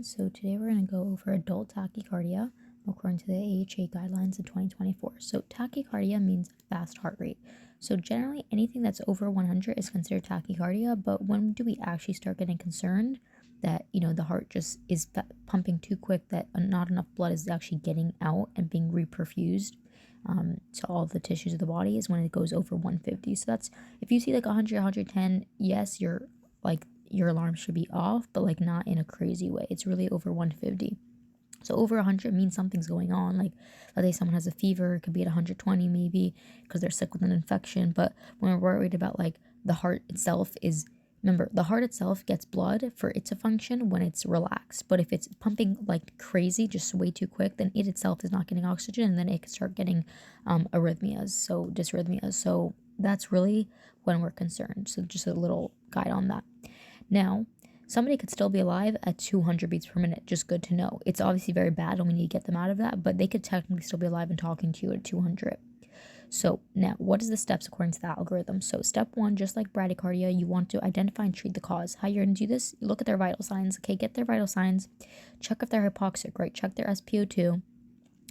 everyone. So today we're going to go over adult tachycardia according to the AHA guidelines in 2024. So tachycardia means fast heart rate. So generally anything that's over 100 is considered tachycardia, but when do we actually start getting concerned that, the heart just is pumping too quick, that not enough blood is actually getting out and being reperfused to all the tissues of the body, is when it goes over 150. So that's, if you see like 100, 110, yes, you're like, your alarm should be off, but like not in a crazy way. It's really over 150. So over 100 means something's going on. Like, let's say someone has a fever, it could be at 120 maybe because they're sick with an infection. But when we're worried about like the heart itself is, remember, the heart itself gets blood for it to function when it's relaxed. But if it's pumping like crazy, just way too quick, then it itself is not getting oxygen, and then it can start getting arrhythmias, so dysrhythmias. So that's really when we're concerned. So just a little guide on that. Now, somebody could still be alive at 200 beats per minute, just good to know. It's obviously very bad and we need to get them out of that, but they could technically still be alive and talking to you at 200. So now, what is the steps according to the algorithm? So step one, just like bradycardia, you want to identify and treat the cause. How you're going to do this, you look at their vital signs. Okay, get their vital signs, check if they're hypoxic, right? Check their SpO2,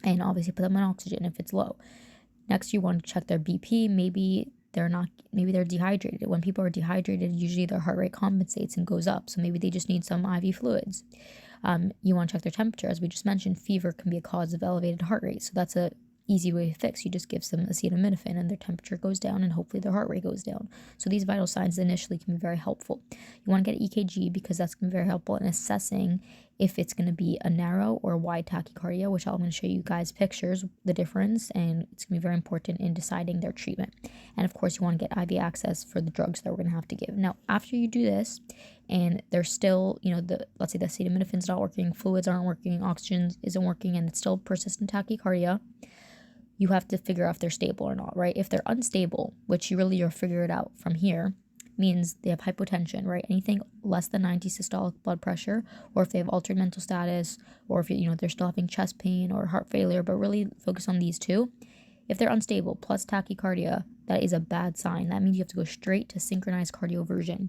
and obviously put them on oxygen if it's low. Next, you want to check their BP. Maybe they're dehydrated. When people are dehydrated, usually their heart rate compensates and goes up. So maybe they just need some IV fluids. You want to check their temperature. As we just mentioned, fever can be a cause of elevated heart rate. So that's a easy way to fix. You just give some acetaminophen and their temperature goes down and hopefully their heart rate goes down. So these vital signs initially can be very helpful. You want to get EKG because that's going to be very helpful in assessing if it's going to be a narrow or wide tachycardia, which I'm going to show you guys pictures, the difference, and it's going to be very important in deciding their treatment. And of course, you want to get IV access for the drugs that we're going to have to give. Now, after you do this, and they're still, let's say the acetaminophen's not working, fluids aren't working, oxygen isn't working, and it's still persistent tachycardia, you have to figure out if they're stable or not, right? If they're unstable, which you'll figure it out from here, means they have hypotension, right? Anything less than 90 systolic blood pressure, or if they have altered mental status, or if they're still having chest pain or heart failure, but really focus on these two. If they're unstable plus tachycardia, that is a bad sign. That means you have to go straight to synchronized cardioversion.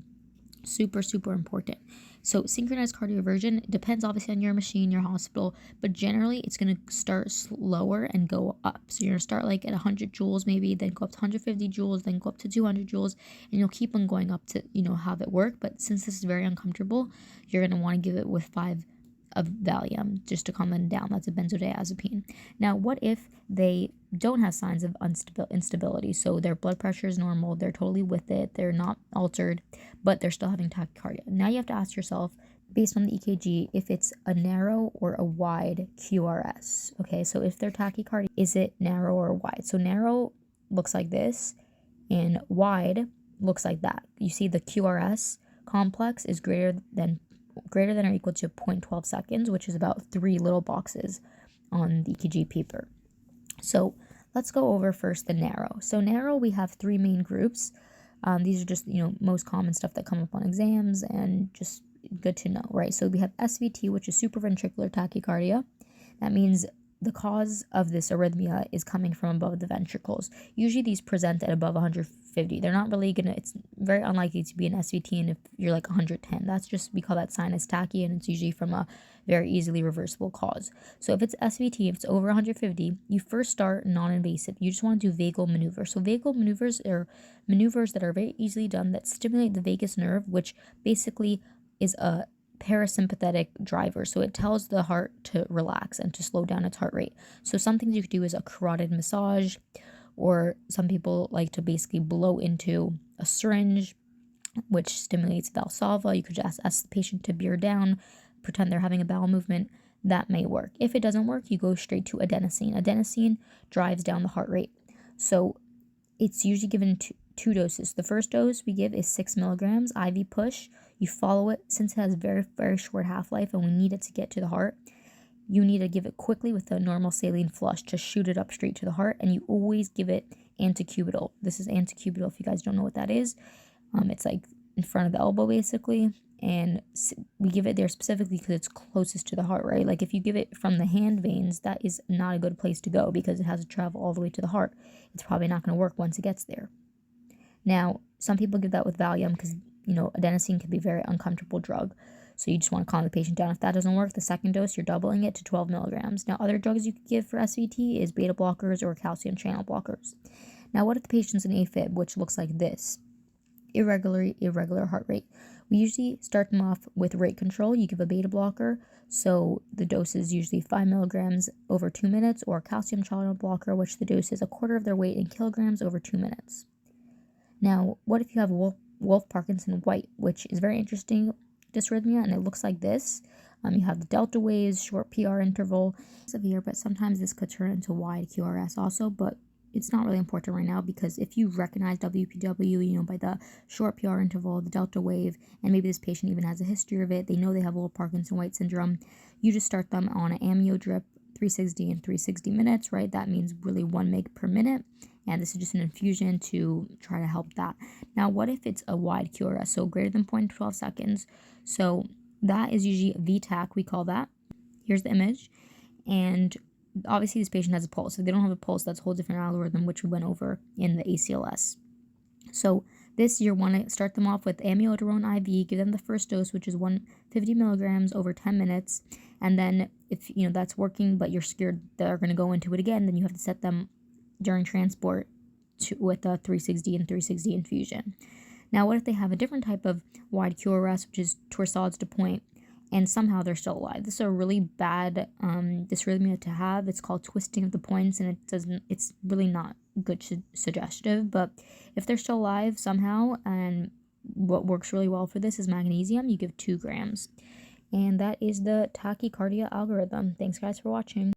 Super, super important. So synchronized cardioversion depends obviously on your machine, your hospital, but generally it's going to start slower and go up. So you're going to start like at 100 joules maybe, then go up to 150 joules, then go up to 200 joules, and you'll keep on going up to, have it work. But since this is very uncomfortable, you're going to want to give it with 5 of Valium just to calm them down. That's a benzodiazepine. Now, what if they don't have signs of instability? So their blood pressure is normal, they're totally with it, they're not altered, but they're still having tachycardia. Now you have to ask yourself, based on the EKG, if it's a narrow or a wide QRS. Okay, so if their tachycardia, is it narrow or wide? So narrow looks like this, and wide looks like that. You see the QRS complex is greater than or equal to 0.12 seconds, which is about 3 little boxes on the EKG paper. So let's go over first the narrow. So narrow, we have 3 main groups. These are just, most common stuff that come up on exams and just good to know, right? So we have SVT, which is supraventricular tachycardia. That means the cause of this arrhythmia is coming from above the ventricles. Usually these present at above 150. They're not really it's very unlikely to be an SVT, and if you're like 110, that's just, we call that sinus tachy, and it's usually from a very easily reversible cause. So if it's SVT, if it's over 150, you first start non-invasive. You just want to do vagal maneuvers. So vagal maneuvers are maneuvers that are very easily done that stimulate the vagus nerve, which basically is a parasympathetic driver. So it tells the heart to relax and to slow down its heart rate. So some things you could do is a carotid massage, or some people like to basically blow into a syringe, which stimulates Valsalva. You could just ask the patient to bear down, pretend they're having a bowel movement. That may work. If it doesn't work, you go straight to adenosine. Adenosine drives down the heart rate. So it's usually given two doses. The first dose we give is 6 milligrams IV push. You follow it, since it has very, very short half-life and we need it to get to the heart. You need to give it quickly with a normal saline flush to shoot it up straight to the heart, and you always give it antecubital. This is antecubital if you guys don't know what that is. It's like in front of the elbow basically, and we give it there specifically because it's closest to the heart, right? Like if you give it from the hand veins, that is not a good place to go because it has to travel all the way to the heart. It's probably not going to work once it gets there. Now, some people give that with Valium because, adenosine can be a very uncomfortable drug. So you just want to calm the patient down. If that doesn't work, the second dose, you're doubling it to 12 milligrams. Now, other drugs you could give for SVT is beta blockers or calcium channel blockers. Now, what if the patient's an AFib, which looks like this? Irregular heart rate. We usually start them off with rate control. You give a beta blocker, so the dose is usually 5 milligrams over 2 minutes, or a calcium channel blocker, which the dose is a quarter of their weight in kilograms over 2 minutes. Now, what if you have Wolff-Parkinson-White, which is very interesting dysrhythmia, and it looks like this. You have the delta waves, short PR interval, severe, but sometimes this could turn into wide QRS also, but it's not really important right now, because if you recognize WPW, by the short PR interval, the delta wave, and maybe this patient even has a history of it, they know they have Wolff-Parkinson-White syndrome, you just start them on an amnio drip, 360 and 360 minutes, right? That means really 1 mg per minute, and this is just an infusion to try to help that. Now, what if it's a wide QRS, so greater than 0.12 seconds? So that is usually VTAC, we call that. Here's the image, and obviously this patient has a pulse. If they don't have a pulse, that's a whole different algorithm, which we went over in the ACLS. So this, you want to start them off with amiodarone IV, give them the first dose, which is 150 milligrams over 10 minutes, and then if that's working, but you're scared they're going to go into it again, then you have to set them during transport with a 360 and 360 infusion. Now, what if they have a different type of wide QRS, which is torsades de pointe, and somehow they're still alive? This is a really bad dysrhythmia to have. It's called twisting of the points, and it's really not good suggestive. But if they're still alive somehow, and what works really well for this is magnesium, you give 2 grams. And that is the tachycardia algorithm. Thanks, guys, for watching.